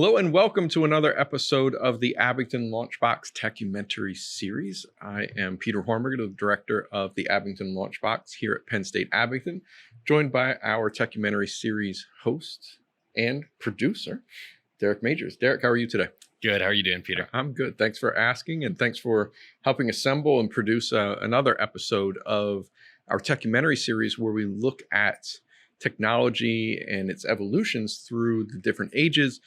Hello and welcome to another episode of the Abington LaunchBox Tech-umentary series. I am Peter Hormiger, the director of the Abington LaunchBox here at Penn State Abington, joined by our Tech-umentary series host and producer, Derek Majors. Derek, how are you today? Good. How are you doing, Peter? I'm good. Thanks for asking, and thanks for helping assemble and produce another episode of our Tech-umentary series where we look at technology and its evolutions through the different ages.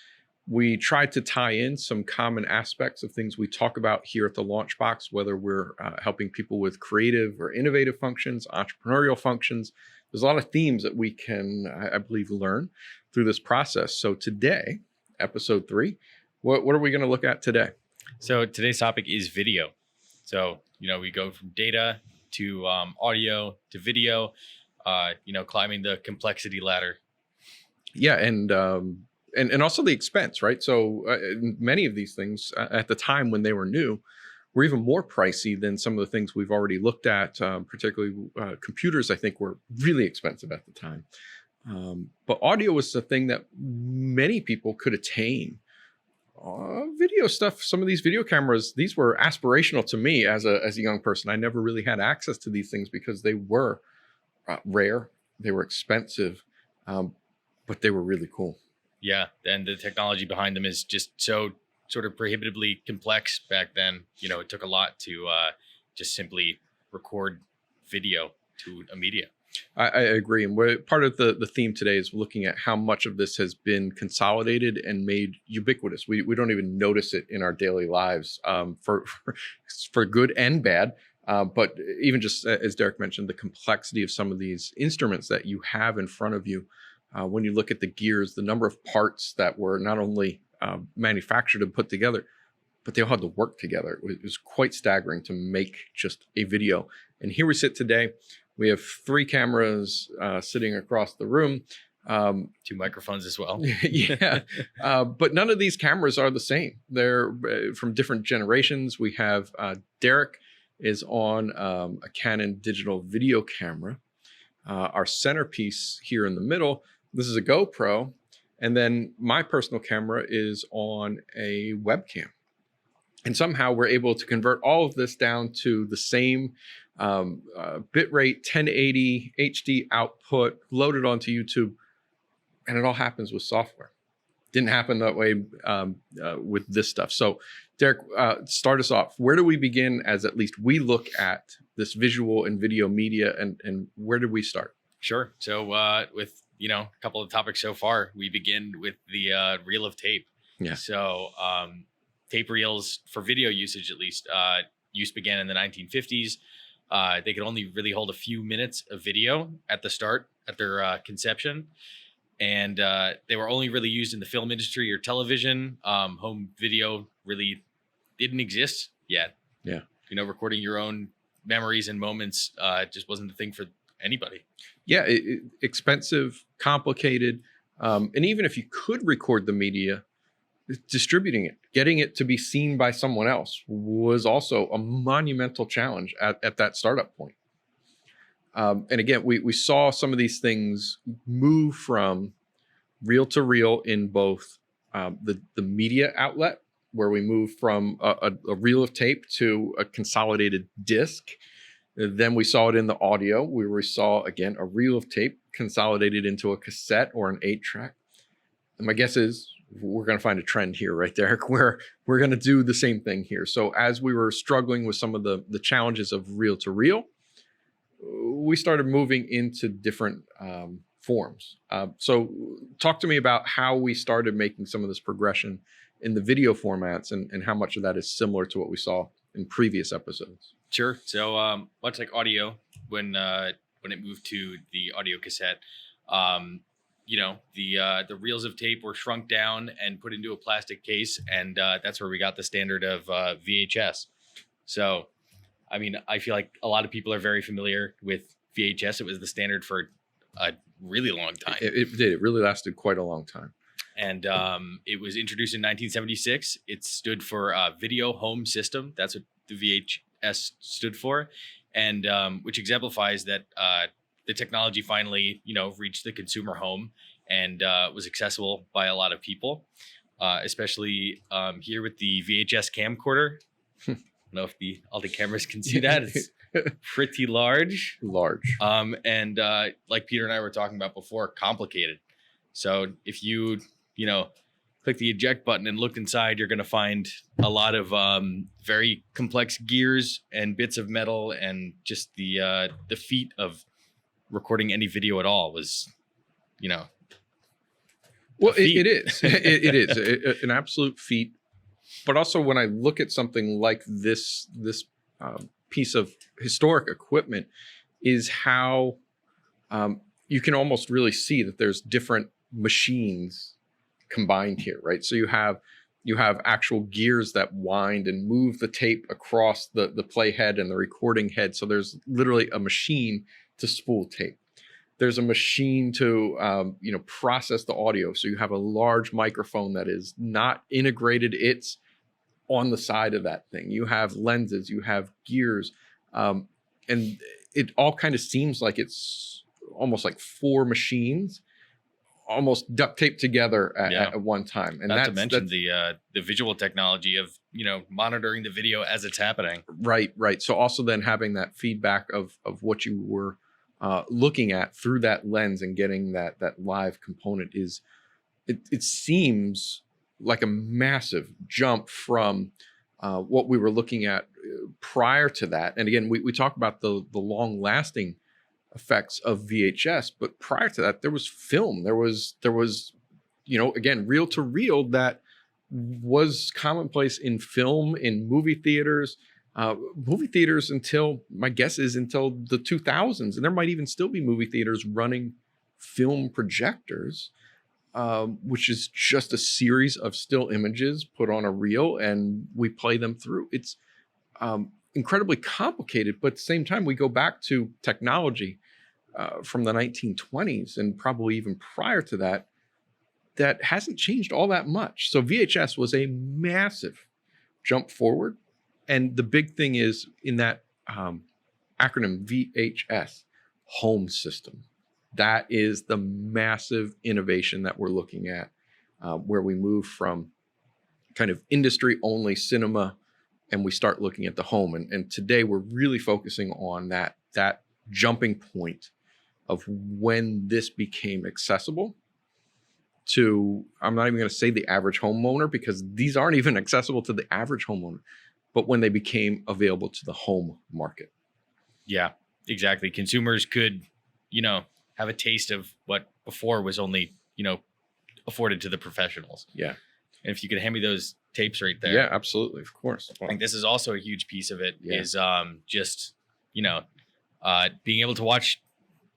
We try to tie in some common aspects of things we talk about here at the LaunchBox, whether we're helping people with creative or innovative functions, entrepreneurial functions. There's a lot of themes that we can, I believe, learn through this process. So today, episode 3, what are we going to look at today? So today's topic is video. So, we go from data to audio to video, climbing the complexity ladder. Yeah, and also the expense, right? So many of these things at the time when they were new were even more pricey than some of the things we've already looked at, particularly computers, I think, were really expensive at the time. But audio was the thing that many people could attain. Video stuff, some of these video cameras, these were aspirational to me as a young person. I never really had access to these things because they were rare, they were expensive, but they were really cool. Yeah, and the technology behind them is just so sort of prohibitively complex back then. It took a lot to just simply record video to a media. I agree. And part of the theme today is looking at how much of this has been consolidated and made ubiquitous. We don't even notice it in our daily lives for good and bad. But even just as Derek mentioned, the complexity of some of these instruments that you have in front of you. When you look at the gears, the number of parts that were not only manufactured and put together, but they all had to work together. It was quite staggering to make just a video. And here we sit today. We have 3 cameras sitting across the room. 2 microphones as well. Yeah, but none of these cameras are the same. They're from different generations. We have Derek is on a Canon digital video camera. Our centerpiece here in the middle, this is a GoPro, and then my personal camera is on a webcam. And somehow we're able to convert all of this down to the same bitrate, 1080 HD output, loaded onto YouTube, and it all happens with software. Didn't happen that way with this stuff. So Derek, start us off. Where do we begin as at least we look at this visual and video media, and where did we start? Sure. So with, a couple of topics so far, we begin with the reel of tape. Yeah. So tape reels for video usage, at least, use began in the 1950s. They could only really hold a few minutes of video at the start, at their conception. And they were only really used in the film industry or television. Home video really didn't exist yet. Yeah. Recording your own memories and moments just wasn't a thing for anybody. Yeah, expensive, complicated. And even if you could record the media, distributing it, getting it to be seen by someone else was also a monumental challenge at that startup point. And again, we saw some of these things move from reel to reel in both the media outlet, where we moved from a reel of tape to a consolidated disc. Then we saw it in the audio, where we saw, again, a reel of tape consolidated into a cassette or an 8-track. And my guess is we're going to find a trend here, right, Derek, where we're going to do the same thing here. So as we were struggling with some of the challenges of reel to reel, we started moving into different forms. So talk to me about how we started making some of this progression in the video formats and how much of that is similar to what we saw in previous episodes. Sure. So much like audio, when it moved to the audio cassette, the reels of tape were shrunk down and put into a plastic case, and that's where we got the standard of VHS. So, I feel like a lot of people are very familiar with VHS. It was the standard for a really long time. It did. It really lasted quite a long time. And it was introduced in 1976. It stood for Video Home System. That's what the VHS stood for, and which exemplifies that the technology finally, reached the consumer home and was accessible by a lot of people. especially here with the VHS camcorder. I don't know if all the cameras can see that. It's pretty large. Large. And like Peter and I were talking about before, complicated. So if you click the eject button and look inside, you're going to find a lot of very complex gears and bits of metal, and just the feat of recording any video at all was, well, it is. It is an absolute feat. But also, when I look at something like this piece of historic equipment, is how you can almost really see that there's different machines combined here, right? So you have actual gears that wind and move the tape across the play head and the recording head. So there's literally a machine to spool tape. There's a machine to process the audio. So you have a large microphone that is not integrated. It's on the side of that thing. You have lenses, you have gears, and it all kind of seems like it's almost like 4 machines almost duct taped together at one time. And not to mention the visual technology of monitoring the video as it's happening. Right. So also then having that feedback of what you were looking at through that lens and getting that live component is, it seems like a massive jump from what we were looking at prior to that. And again, we talk about the long lasting effects of VHS, but prior to that, there was film. There was again, reel to reel that was commonplace in film, in movie theaters until, my guess is, until the 2000s. And there might even still be movie theaters running film projectors, which is just a series of still images put on a reel and we play them through. It's incredibly complicated, but at the same time, we go back to technology from the 1920s and probably even prior to that hasn't changed all that much. So VHS was a massive jump forward. And the big thing is in that acronym VHS, home system. That is the massive innovation that we're looking at, where we move from kind of industry only cinema and we start looking at the home. And today we're really focusing on that jumping point of when this became accessible to, I'm not even going to say the average homeowner, because these aren't even accessible to the average homeowner, but when they became available to the home market. Yeah, exactly. Consumers could, have a taste of what before was only, afforded to the professionals. Yeah. And if you could hand me those tapes right there. Yeah, absolutely. Of course. I think this is also a huge piece of it, is just, being able to watch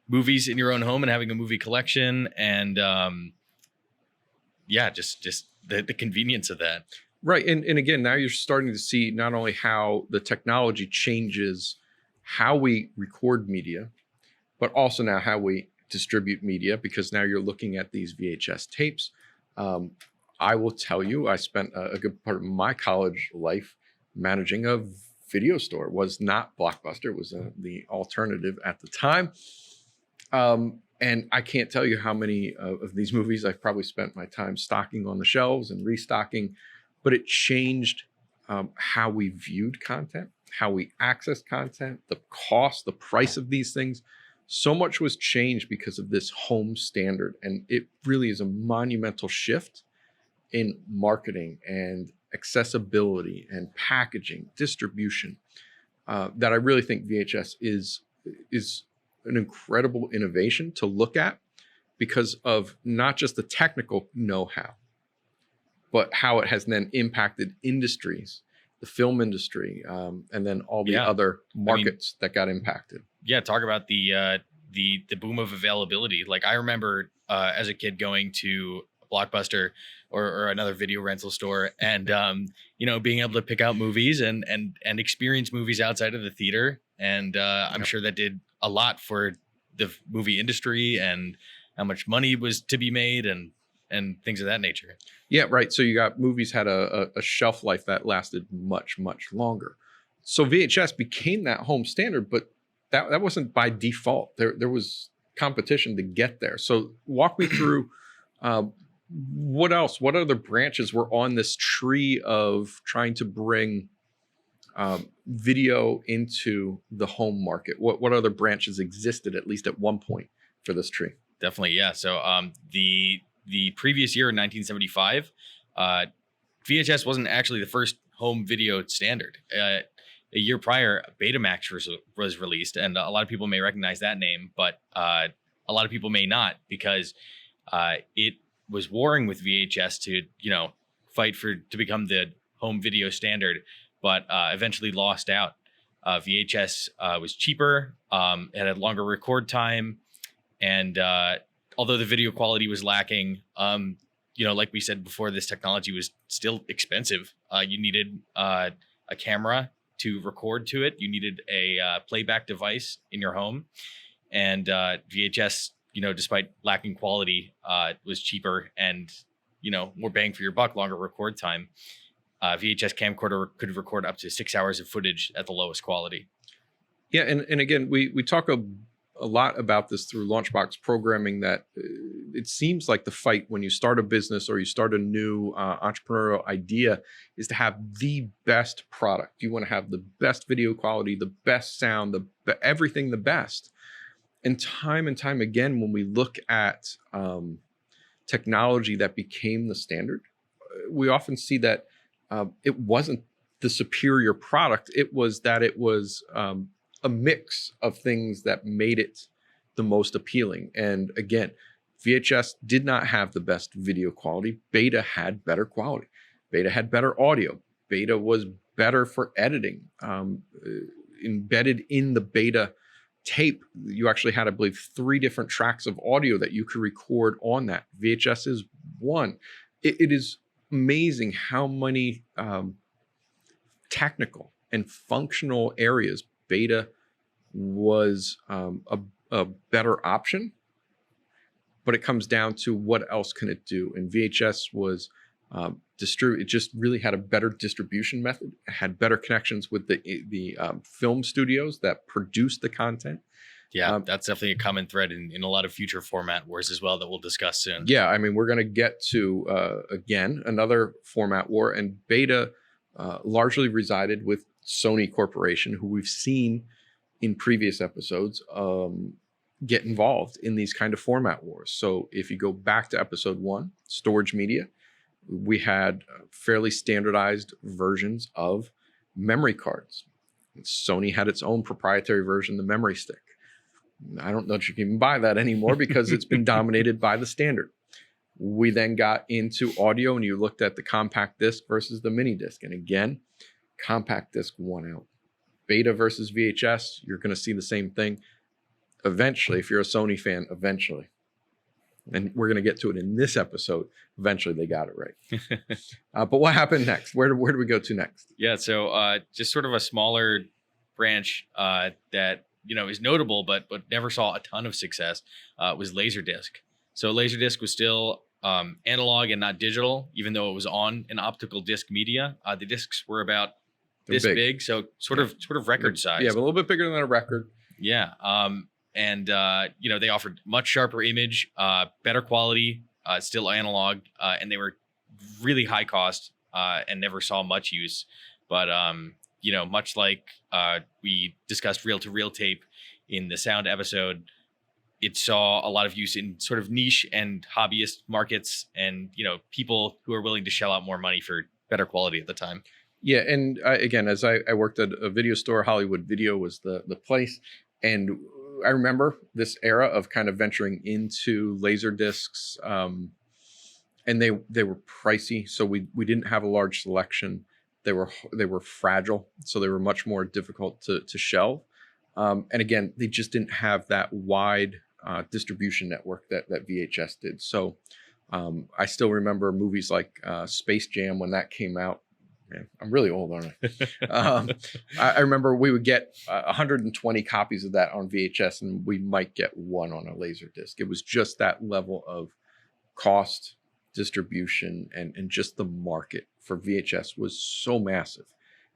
movies in your own home and having a movie collection, and just the convenience of that. Right. And again, now you're starting to see not only how the technology changes how we record media, but also now how we distribute media, because now you're looking at these VHS tapes. I will tell you, I spent a good part of my college life managing a video store. It was not Blockbuster. It was the alternative at the time. And I can't tell you how many of these movies I've probably spent my time stocking on the shelves and restocking, but it changed how we viewed content, how we accessed content, the cost, the price of these things. So much was changed because of this home standard. And it really is a monumental shift in marketing and accessibility and packaging, distribution, that I really think VHS is an incredible innovation to look at, because of not just the technical know-how, but how it has then impacted industries, the film industry, and then all the other markets that got impacted. Yeah, talk about the boom of availability. Like, I remember as a kid going to Blockbuster or another video rental store, and being able to pick out movies and experience movies outside of the theater. And I'm sure that did a lot for the movie industry and how much money was to be made and things of that nature. Yeah, right. So you got movies had a shelf life that lasted much, much longer. So VHS became that home standard, but that wasn't by default. There was competition to get there. So walk me through what else? What other branches were on this tree of trying to bring video into the home market? What other branches existed, at least at one point, for this tree? Definitely, yeah. So the previous year in 1975, VHS wasn't actually the first home video standard. A year prior, Betamax was released, and a lot of people may recognize that name, but a lot of people may not, because it was warring with VHS to fight to become the home video standard, but eventually lost out. VHS was cheaper, it had a longer record time, and although the video quality was lacking, like we said before, this technology was still expensive. You needed a camera to record to it. You needed a playback device in your home, and VHS, despite lacking quality, was cheaper and more bang for your buck, longer record time. VHS camcorder could record up to 6 hours of footage at the lowest quality. Yeah, and again, we talk a lot about this through LaunchBox programming, that it seems like the fight when you start a business or you start a new entrepreneurial idea is to have the best product. You want to have the best video quality, the best sound, everything the best. And time again, when we look at technology that became the standard, we often see that it wasn't the superior product. It was that it was a mix of things that made it the most appealing. And again, VHS did not have the best video quality. Beta had better quality. Beta had better audio. Beta was better for editing. Embedded in the Beta tape, you actually had, I believe, 3 different tracks of audio that you could record on that. VHS is one. It is amazing how many technical and functional areas Beta was a better option, but it comes down to what else can it do. And VHS was it just really had a better distribution method. It had better connections with the film studios that produced the content. Yeah, that's definitely a common thread in a lot of future format wars as well that we'll discuss soon. Yeah, I mean, we're going to get to, again, another format war, and Beta largely resided with Sony Corporation, who we've seen in previous episodes get involved in these kind of format wars. So if you go back to episode 1, storage media, we had fairly standardized versions of memory cards. Sony had its own proprietary version, the memory stick. I don't know if you can even buy that anymore because it's been dominated by the standard. We then got into audio, and you looked at the compact disc versus the mini disc. And again, compact disc won out. Beta versus VHS, you're going to see the same thing. Eventually, if you're a Sony fan, eventually, and we're going to get to it in this episode, eventually they got it right. But what happened next? Where do we go to next? Yeah, so just sort of a smaller branch that is notable, but never saw a ton of success, was Laserdisc. So Laserdisc was still analog and not digital, even though it was on an optical disc media. The discs were about this big, so sort of record size. Yeah, but a little bit bigger than a record. Yeah, and they offered much sharper image, better quality, still analog, and they were really high cost and never saw much use. But much like we discussed reel-to-reel tape in the sound episode, it saw a lot of use in sort of niche and hobbyist markets, and people who are willing to shell out more money for better quality at the time. Yeah, and again, as I worked at a video store, Hollywood Video was the place, and I remember this era of kind of venturing into laser discs, and they were pricey, so we didn't have a large selection. They were fragile, so they were much more difficult to shelve. And again, they just didn't have that wide distribution network that VHS did. So I still remember movies like Space Jam when that came out. Man, I'm really old, aren't I? I remember we would get 120 copies of that on VHS, and we might get one on a laser disc. It was just that level of cost, distribution, and just the market for VHS was so massive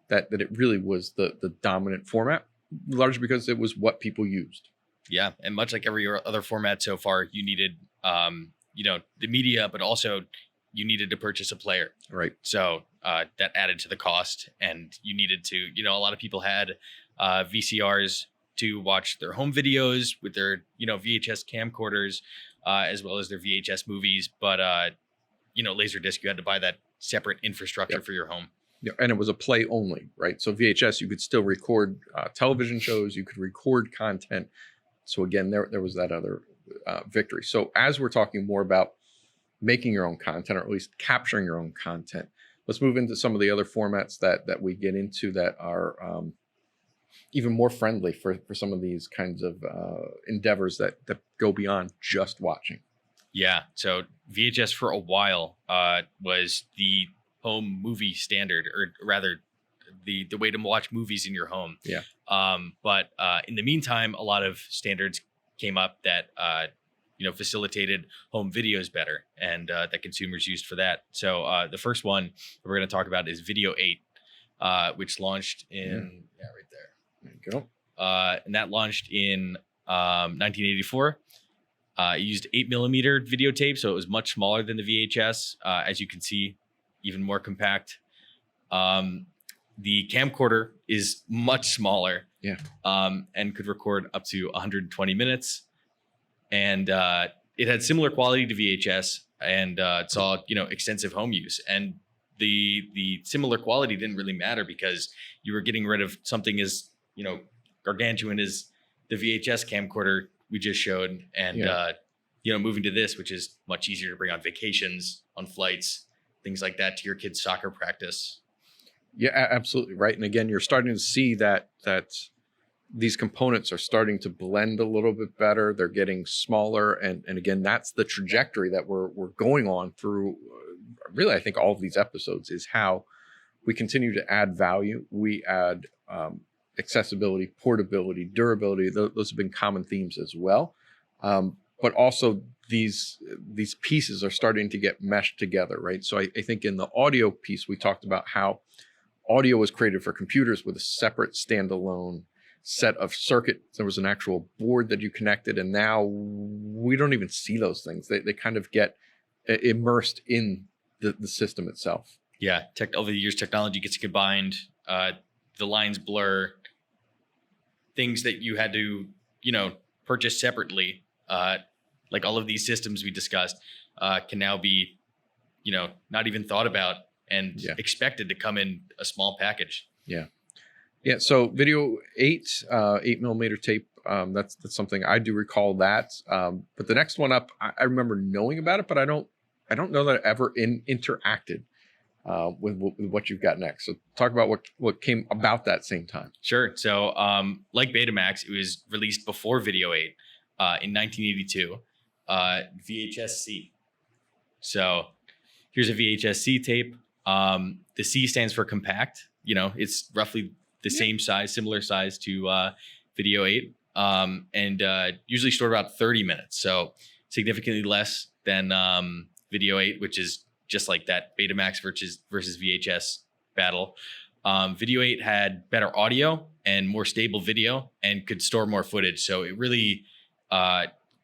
that it really was the dominant format, largely because it was what people used. Yeah, and much like every other format so far, you needed the media, but also you needed to purchase a player. Right. So that added to the cost, and you needed to, a lot of people had VCRs to watch their home videos with their, VHS camcorders, as well as their VHS movies. But, Laserdisc, you had to buy that separate infrastructure for your home. Yeah, and it was a play only, right? So VHS, you could still record television shows, you could record content. So again, there was that other victory. So as we're talking more about making your own content, or at least capturing your own content, let's move into some of the other formats that we get into that are even more friendly for some of these kinds of endeavors that go beyond just watching. Yeah. So VHS for a while was the home movie standard, or rather the way to watch movies in your home. Yeah. But in the meantime, a lot of standards came up that facilitated home videos better, and that consumers used for that. So the first one that we're going to talk about is Video 8, which launched in right there. There you go. And that launched in 1984. It used 8mm videotape, so it was much smaller than the VHS. As you can see, even more compact. The camcorder is much smaller. Yeah. And could record up to 120 minutes. And it had similar quality to VHS, and it saw extensive home use. And the similar quality didn't really matter, because you were getting rid of something as gargantuan as the VHS camcorder we just showed, and moving to this, which is much easier to bring on vacations, on flights, things like that, to your kids' soccer practice. Yeah, absolutely right. And again, you're starting to see that these components are starting to blend a little bit better. They're getting smaller, and again, that's the trajectory that we're going on through. Really, I think all of these episodes is how we continue to add value. We add accessibility, portability, durability. Those have been common themes as well. But also these pieces are starting to get meshed together, right? So I think in the audio piece, we talked about how audio was created for computers with a separate standalone set of circuit. There was an actual board that you connected, and now we don't even see those things. They kind of get immersed in the system itself. Yeah, over the years, technology gets combined. The lines blur. Things that you had to, purchase separately, like all of these systems we discussed, can now be, not even thought about and expected to come in a small package. Yeah. Yeah. So Video 8, 8mm tape. That's something I do recall that. But the next one up, I remember knowing about it, but I don't know that I ever interacted with what you've got next. So talk about what came about that same time. Sure. So like Betamax, it was released before Video 8 in 1982, VHS-C. So here's a VHS-C tape. The C stands for compact. It's roughly the same size, similar size to Video 8, and usually stored about 30 minutes. So significantly less than Video 8, which is just like that Betamax versus VHS battle. Video 8 had better audio and more stable video and could store more footage. So it really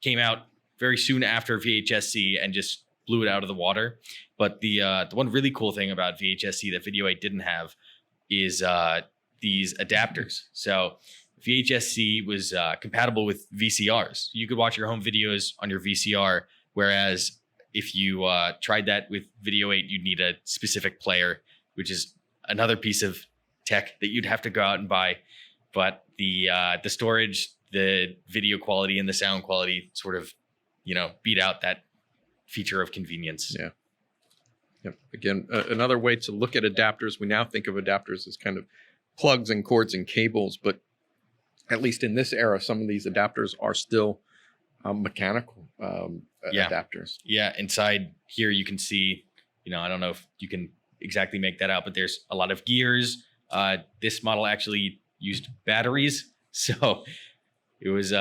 came out very soon after VHS-C and just blew it out of the water. But the one really cool thing about VHS-C that Video 8 didn't have is these adapters. So VHS-C was compatible with VCRs. You could watch your home videos on your VCR, whereas if you tried that with Video 8, you'd need a specific player, which is another piece of tech that you'd have to go out and buy. But the storage, the video quality, and the sound quality sort of, beat out that feature of convenience. Yeah. Yep. Again, another way to look at adapters. We now think of adapters as kind of plugs and cords and cables, but at least in this era, some of these adapters are still mechanical adapters. Yeah. Inside here, you can see, I don't know if you can exactly make that out, but there's a lot of gears. This model actually used batteries. So it was,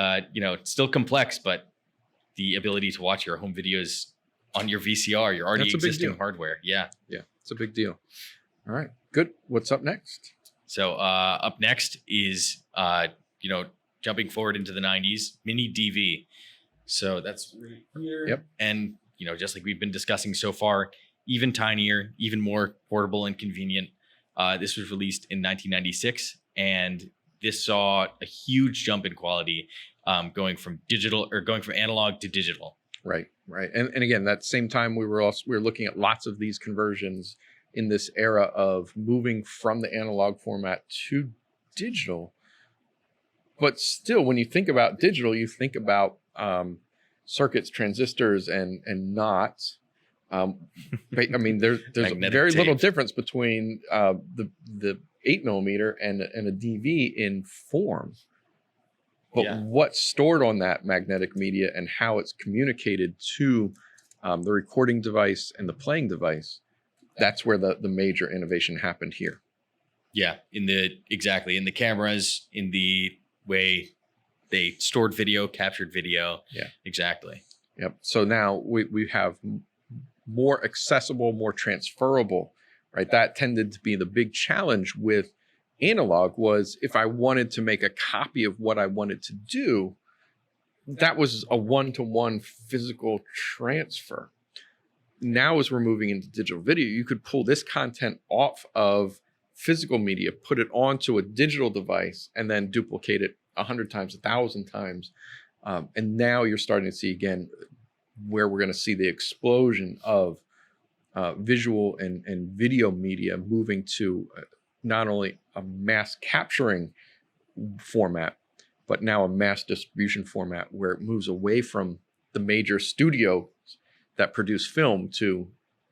still complex, but the ability to watch your home videos on your VCR, your already existing hardware. Yeah. Yeah. It's a big deal. All right. Good. What's up next? So up next is, jumping forward into the 90s, mini DV. So that's right here. Yep. And just like we've been discussing so far, even tinier, even more portable and convenient. This was released in 1996, and this saw a huge jump in quality, going from analog to digital. Right. And again, that same time we were looking at lots of these conversions in this era of moving from the analog format to digital. But still, when you think about digital, you think about circuits, transistors, and knots. I mean, there's very little difference between the 8mm and a DV in form. But what's stored on that magnetic media and how it's communicated to the recording device and the playing device, that's where the major innovation happened here. Yeah, in the cameras, in the way they stored video, captured video. Yeah, exactly. Yep. So now we have more accessible, more transferable, right? That tended to be the big challenge with analog, was if I wanted to make a copy of what I wanted to do, that was a one-to-one physical transfer. Now, as we're moving into digital video, you could pull this content off of physical media, put it onto a digital device, and then duplicate it 100 times, 1,000 times. And now you're starting to see, again, where we're going to see the explosion of visual and video media moving to not only a mass capturing format, but now a mass distribution format, where it moves away from the major studios that produce film to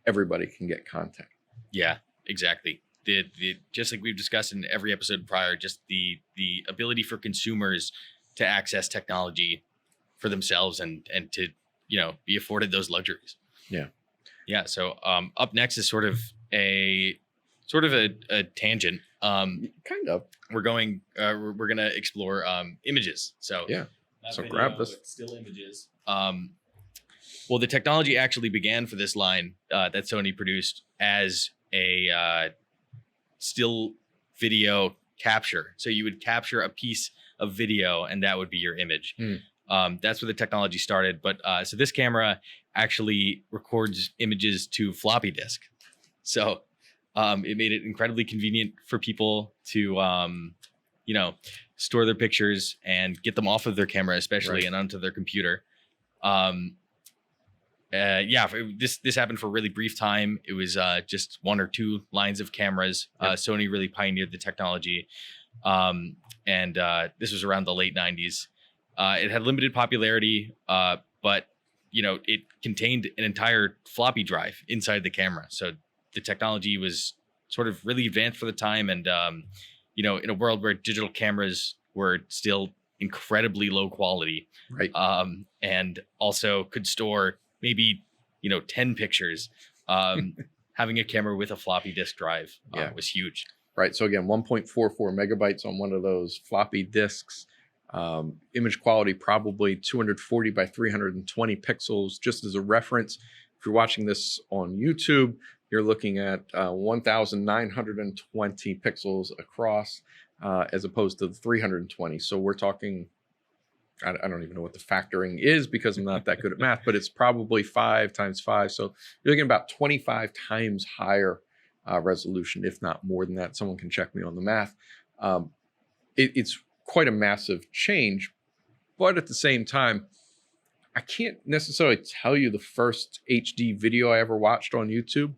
everybody can get content. Yeah, exactly. The just like we've discussed in every episode prior, just the ability for consumers to access technology for themselves and to be afforded those luxuries. Yeah. So up next is sort of a tangent. Kind of. We're gonna explore images. So yeah. So video, grab this. Still images. Well, the technology actually began for this line that Sony produced as a still video capture. So you would capture a piece of video, and that would be your image. That's where the technology started. But so this camera actually records images to floppy disk. So it made it incredibly convenient for people to, store their pictures and get them off of their camera, especially, right, and onto their computer. This happened for a really brief time. It was just one or two lines of cameras. Sony really pioneered the technology. And this was around the late 90s. It had limited popularity, but it contained an entire floppy drive inside the camera. So the technology was sort of really advanced for the time. And, in a world where digital cameras were still incredibly low quality, right, and also could store maybe 10 pictures, having a camera with a floppy disk drive was huge. Right. So again, 1.44 megabytes on one of those floppy disks. Image quality probably 240 by 320 pixels. Just as a reference, if you're watching this on YouTube, you're looking at 1,920 pixels across, as opposed to the 320. So we're talking, I don't even know what the factoring is because I'm not that good at math, but it's probably 5 times 5. So you're looking about 25 times higher resolution, if not more than that. Someone can check me on the math. It's quite a massive change, but at the same time, I can't necessarily tell you the first HD video I ever watched on YouTube,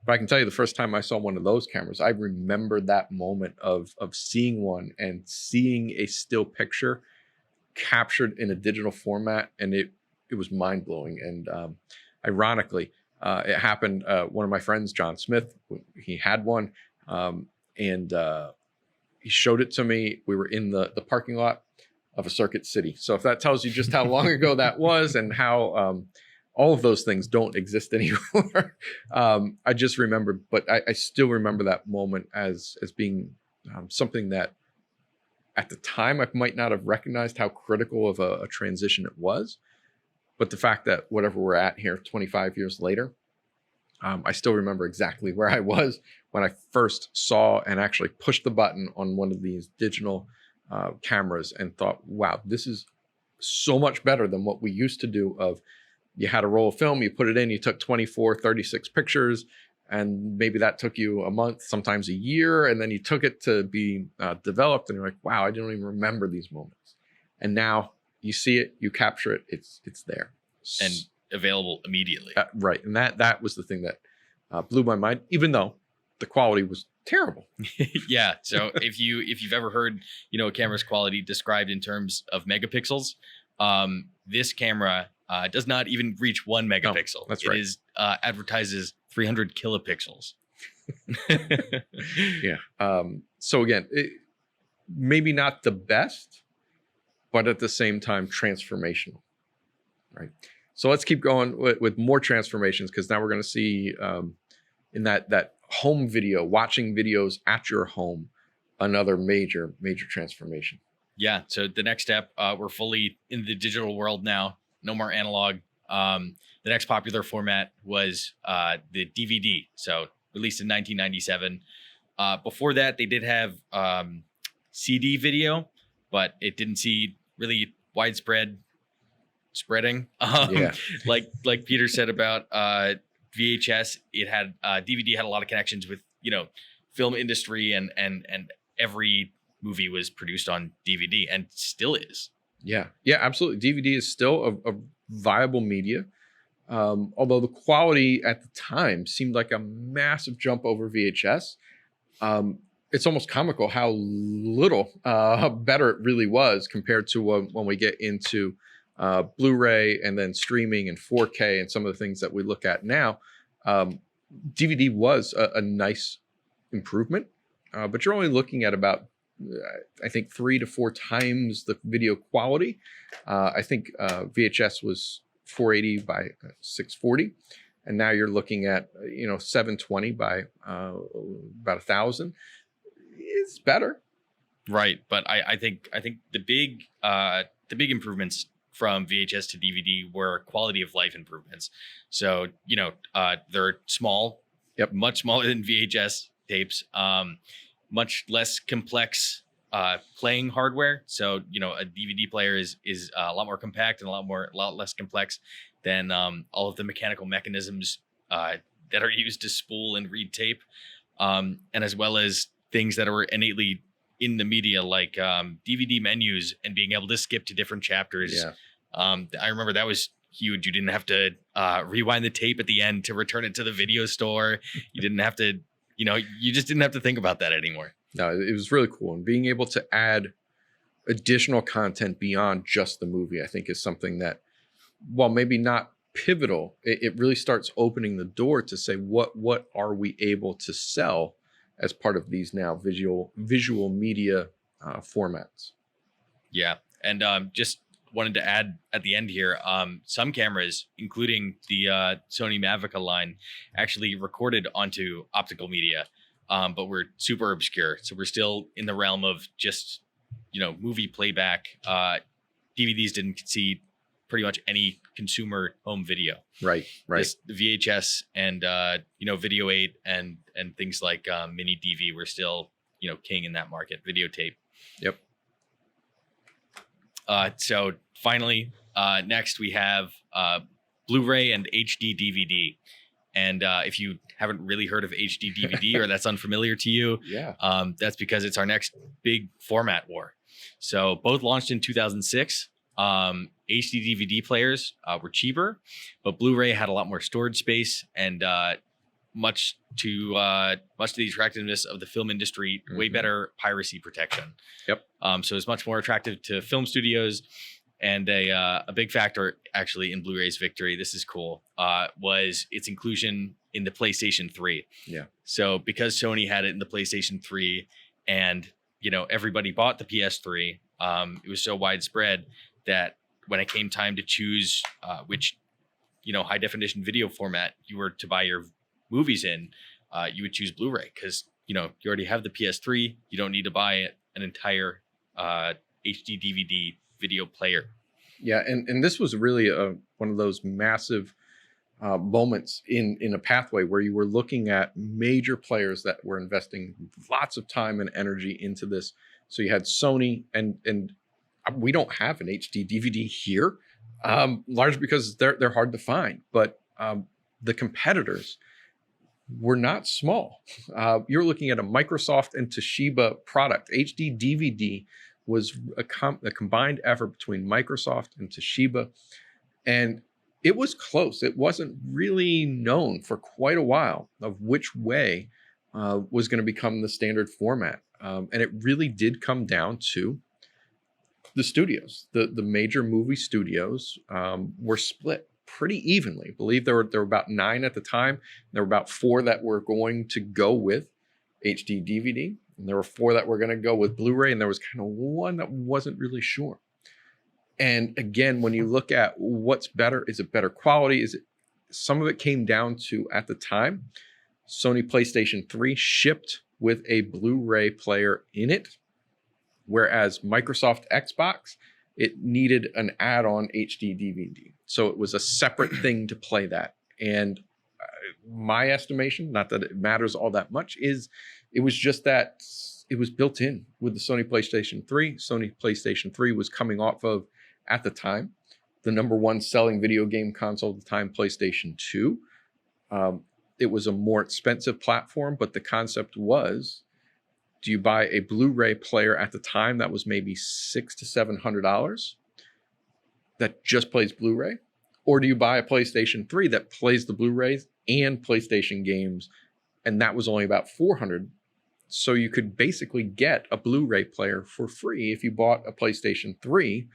but I can tell you the first time I saw one of those cameras, I remember that moment of seeing one and seeing a still picture captured in a digital format, and it was mind-blowing. And ironically, it happened, one of my friends, John Smith, he had one, and he showed it to me. We were in the parking lot of a Circuit City. So if that tells you just how long ago that was and how all of those things don't exist anymore, I just remember, but I still remember that moment as being something that at the time I might not have recognized how critical of a transition it was. But the fact that whatever we're at here 25 years later, I still remember exactly where I was when I first saw and actually pushed the button on one of these digital cameras and thought, wow, this is so much better than what we used to do of you had a roll of film, you put it in, you took 24, 36 pictures, and maybe that took you a month, sometimes a year, and then you took it to be developed, and you're like, wow, I don't even remember these moments. And now you see it, you capture it, it's there. And available immediately. Right. And that was the thing that blew my mind, even though the quality was terrible. Yeah. So if you've ever heard, a camera's quality described in terms of megapixels, this camera does not even reach 1 megapixel. Oh, that's right. It is advertises 300 kilopixels. Yeah. So again, maybe not the best, but at the same time transformational, right? So let's keep going with more transformations, because now we're going to see in that home video, watching videos at your home, another major transformation. Yeah. So the next step, we're fully in the digital world now. No more analog. The next popular format was the DVD. So released in 1997. Before that, they did have CD video, but it didn't see really widespread spreading. Like Peter said about VHS, it had DVD had a lot of connections with film industry, and every movie was produced on DVD and still is. Yeah, absolutely. DVD is still a viable media, although the quality at the time seemed like a massive jump over VHS. It's almost comical how little better it really was compared to when we get into Blu-ray and then streaming and 4K and some of the things that we look at now. DVD was a nice improvement, but you're only looking at about, I think, 3 to 4 times the video quality. I think VHS was 480 by 640, and now you're looking at 720 by about 1,000. It's better, right? But I think the big improvements from VHS to DVD were quality of life improvements. So they're small, much smaller than VHS tapes, much less complex playing hardware. So a DVD player is a lot more compact and a lot less complex than all of the mechanical mechanisms that are used to spool and read tape, and as well as things that are innately in the media, like DVD menus and being able to skip to different chapters. Yeah. I remember that was huge. You didn't have to rewind the tape at the end to return it to the video store. You didn't have to, you just didn't have to think about that anymore. No, it was really cool. And being able to add additional content beyond just the movie, I think, is something that, while maybe not pivotal, it really starts opening the door to say, what are we able to sell as part of these now visual media formats. Yeah. And just wanted to add at the end here, some cameras, including the Sony Mavica line, actually recorded onto optical media, but we're super obscure. So we're still in the realm of just, movie playback. DVDs didn't see pretty much any consumer home video. Right. The VHS and Video 8 and things like mini DV were still king in that market. Videotape. Yep. So finally, next we have Blu-ray and HD DVD. And if you haven't really heard of HD DVD or that's unfamiliar to you, that's because it's our next big format war. So both launched in 2006. HD DVD players were cheaper, but Blu-ray had a lot more storage space and much to the attractiveness of the film industry, way better piracy protection. Yep. So it's much more attractive to film studios, and a big factor actually in Blu-ray's victory, this is cool, was its inclusion in the PlayStation 3. Yeah. So because Sony had it in the PlayStation 3 and everybody bought the PS3, it was so widespread that when it came time to choose which high definition video format you were to buy your movies in, you would choose Blu-ray because you already have the PS3. You don't need to buy an entire HD DVD video player. Yeah, and this was really one of those massive moments in a pathway where you were looking at major players that were investing lots of time and energy into this. So you had Sony, and we don't have an HD DVD here. Largely because they're hard to find, but the competitors were not small. You're looking at a Microsoft and Toshiba product. HD DVD was a combined effort between Microsoft and Toshiba, and it was close. It wasn't really known for quite a while of which way was going to become the standard format. And it really did come down to the studios. The major movie studios were split pretty evenly. I believe there were about 9 at the time. There were about 4 that were going to go with HD DVD. And there were 4 that were going to go with Blu-ray. And there was kind of 1 that wasn't really sure. And again, when you look at what's better, is it better quality? Is it, some of it came down to, at the time, Sony PlayStation 3 shipped with a Blu-ray player in it, whereas Microsoft Xbox, it needed an add-on HD DVD. So it was a separate thing to play that. And my estimation, not that it matters all that much, is it was just that it was built in with the Sony PlayStation 3. Sony PlayStation 3 was coming off of, at the time, the #1 selling video game console at the time, PlayStation 2. It was a more expensive platform, but the concept was, do you buy a Blu-ray player at the time that was maybe $600 to $700 that just plays Blu-ray? Or do you buy a PlayStation 3 that plays the Blu-rays and PlayStation games, and that was only about $400? So you could basically get a Blu-ray player for free if you bought a PlayStation 3,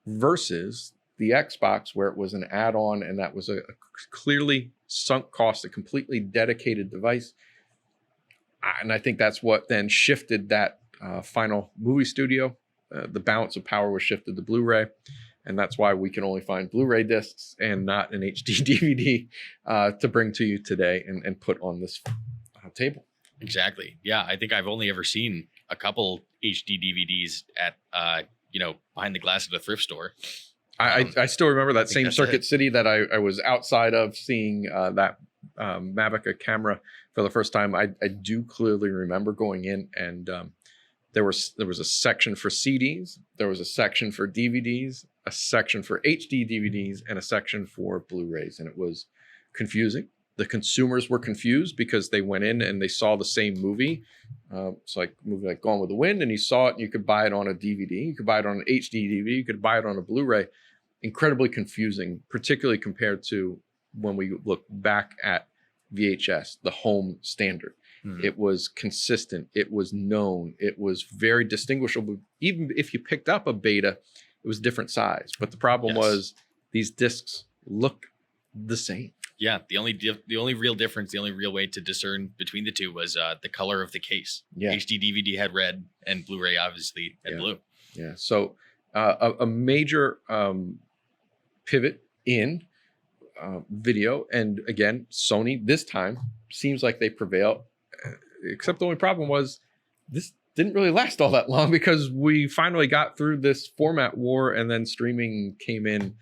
versus the Xbox, where it was an add-on, and that was a clearly sunk cost, a completely dedicated device. And I think that's what then shifted that final movie studio. The balance of power was shifted to Blu-ray, and that's why we can only find Blu-ray discs and not an HD DVD to bring to you today and put on this table. Exactly. Yeah, I think I've only ever seen a couple HD DVDs at behind the glass at a thrift store. I still remember that same Circuit City that I was outside of, seeing that Mavica camera for the first time. I do clearly remember going in, and there was a section for CDs, there was a section for DVDs, a section for HD DVDs, and a section for Blu-rays, and it was confusing. The consumers were confused because they went in and they saw the same movie. It's like a movie like Gone with the Wind, and you saw it and you could buy it on a DVD. You could buy it on an HD DVD. You could buy it on a Blu-ray. Incredibly confusing, particularly compared to when we look back at VHS, the home standard. It was consistent. It was known. It was very distinguishable. Even if you picked up a beta, it was different size. But the problem was these discs look the same. Yeah, the only real difference, the only real way to discern between the two was the color of the case. Yeah. HD DVD had red, and Blu-ray obviously had blue. Yeah, so a major pivot in video, and again, Sony this time seems like they prevail. Except the only problem was this didn't really last all that long, because we finally got through this format war, and then streaming came in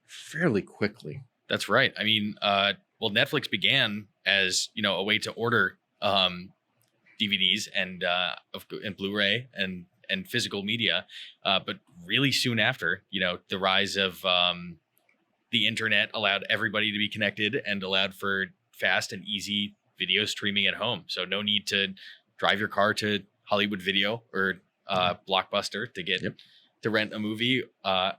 fairly quickly. That's right. I mean, well, Netflix began as, a way to order DVDs and Blu-ray and physical media, but really soon after, the rise of the internet allowed everybody to be connected and allowed for fast and easy video streaming at home. So no need to drive your car to Hollywood Video or Blockbuster to get to rent a movie,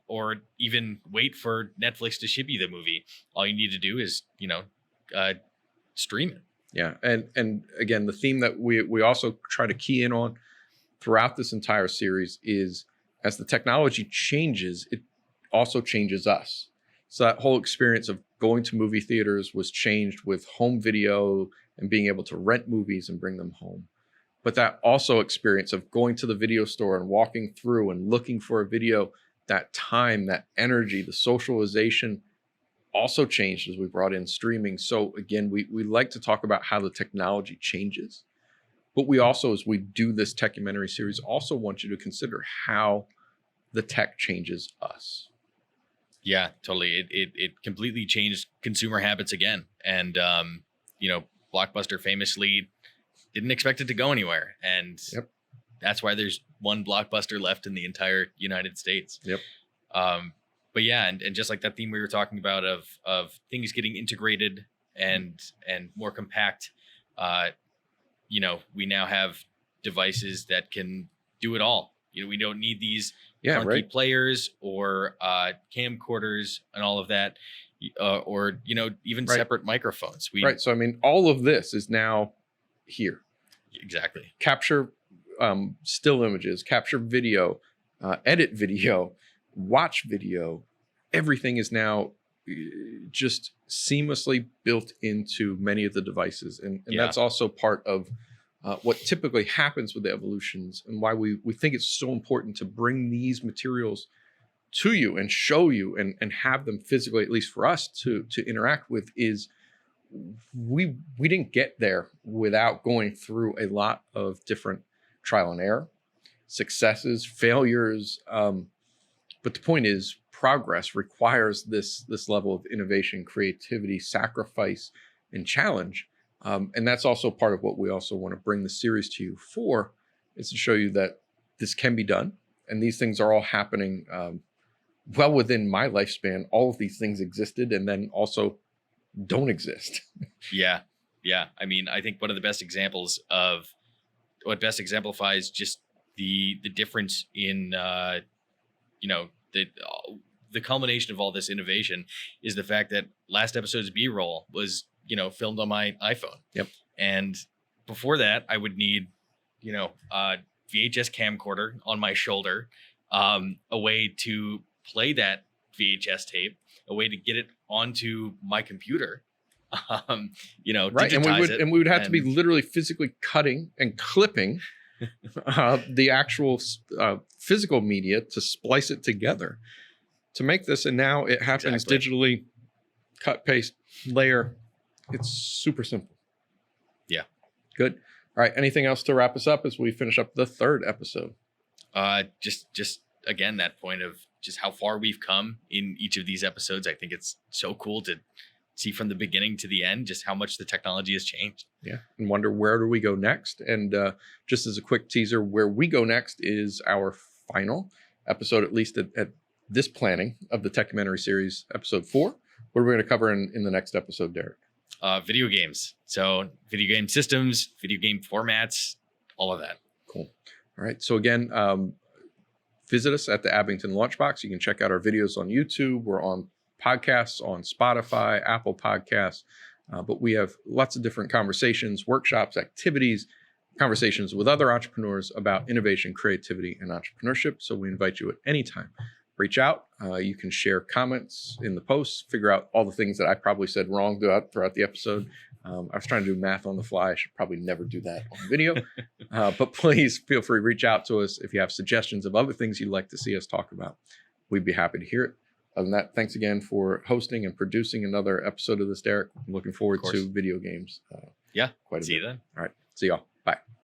or even wait for Netflix to ship you the movie. All you need to do is, stream it. Yeah. And again, the theme that we also try to key in on throughout this entire series is, as the technology changes, it also changes us. So that whole experience of going to movie theaters was changed with home video and being able to rent movies and bring them home. But that also experience of going to the video store and walking through and looking for a video, that time, that energy, the socialization also changed as we brought in streaming. So again, we like to talk about how the technology changes, but we also, as we do this Tech-umentary series, also want you to consider how the tech changes us. Yeah, totally. It completely changed consumer habits again. And, Blockbuster famously didn't expect it to go anywhere. And that's why there's one Blockbuster left in the entire United States. Yep. but yeah, and just like that theme we were talking about of things getting integrated and more compact, we now have devices that can do it all. We don't need these clunky players or camcorders and all of that, or even separate microphones. So I mean, all of this is now here. Exactly. Capture still images, capture video, edit video, watch video. Everything is now just seamlessly built into many of the devices, and that's also part of what typically happens with the evolutions, and why we think it's so important to bring these materials to you and show you and have them physically, at least for us to interact with. Is we didn't get there without going through a lot of different trial and error, successes, failures. But the point is, progress requires this level of innovation, creativity, sacrifice, and challenge. And that's also part of what we also want to bring the series to you for, is to show you that this can be done. And these things are all happening well within my lifespan. All of these things existed and then also don't exist. Yeah. I mean, I think one of the best examples of what best exemplifies just the difference in, the culmination of all this innovation is the fact that last episode's B-roll was, filmed on my iPhone. Yep. And before that, I would need, a VHS camcorder on my shoulder, a way to play that VHS tape, a way to get it onto my computer, digitize it. And we would have to be literally physically cutting and clipping the actual physical media to splice it together to make this. And now it happens digitally, cut, paste, layer. It's super simple. Yeah. Good. All right. Anything else to wrap us up as we finish up the third episode? Just again, that point of just how far we've come in each of these episodes. I think it's so cool to see from the beginning to the end just how much the technology has changed. Yeah. And wonder, where do we go next? And just as a quick teaser, where we go next is our final episode, at least at this planning of the Tech-umentary series, episode 4. What are we going to cover in the next episode, Derek? Video games. So video game systems, video game formats, all of that. Cool. All right. So again, visit us at the Abington LaunchBox. You can check out our videos on YouTube. We're on podcasts on Spotify, Apple Podcasts, but we have lots of different conversations, workshops, activities, conversations with other entrepreneurs about innovation, creativity, and entrepreneurship. So we invite you at any time. Reach out. You can share comments in the posts, figure out all the things that I probably said wrong throughout the episode. I was trying to do math on the fly. I should probably never do that on video. But please feel free to reach out to us if you have suggestions of other things you'd like to see us talk about. We'd be happy to hear it. Other than that, thanks again for hosting and producing another episode of this, Derek. I'm looking forward to video games. Yeah. Quite a bit. See you then. All right. See y'all.